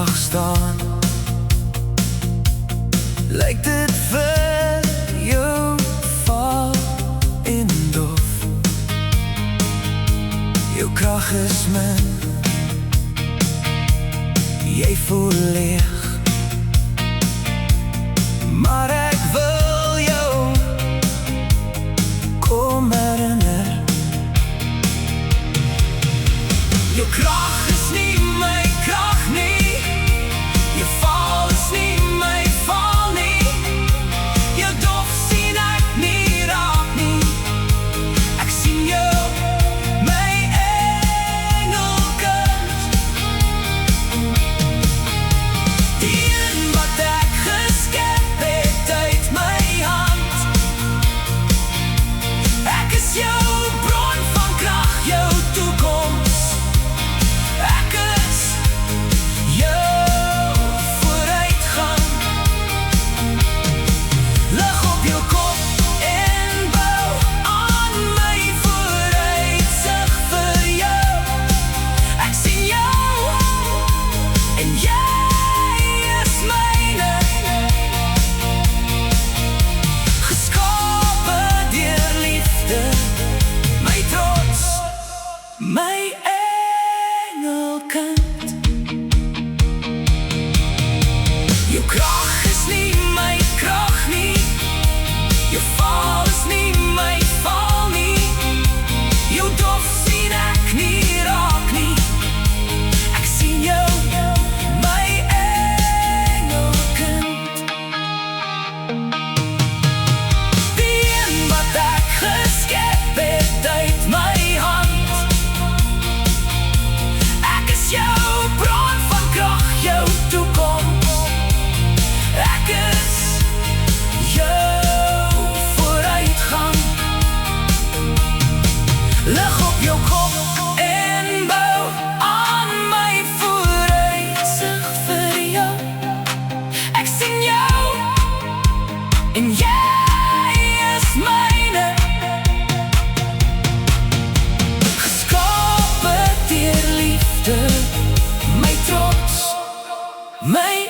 dag staan, lyk dit vir jou val in dof. Jou krag is min, jy voel leeg, maar ek wil jou kom herinner. Jou krag is nie my krag nie, jou val is nie my val nie, jou dof sien ek nie raak nie. Ek sien jou, my engelkind, die een wat ek geskep het uit my hand. Ek is jou bron van krag, jou toekoms. Ek is jou vooruitgang. Lig op jou kop en bou aan my vooruitsig vir jou. Ek sien jou en jy is myne, geskape deur liefde, my trots, my engelkind. Jou krag is nie my krag nie, jou val is nie my val nie, jou dof sien ek nie raak nie. Ek sien jou, my engelkind, die een wat ek geskep het uit my hand. Ek is jou bron van krag, jou toekoms. Ek is jou vooruitgang. Lig op jou kop en bou aan my vooruitsig vir jou. Ek sien jou en jy is myne, geskape deur liefde, my trots, my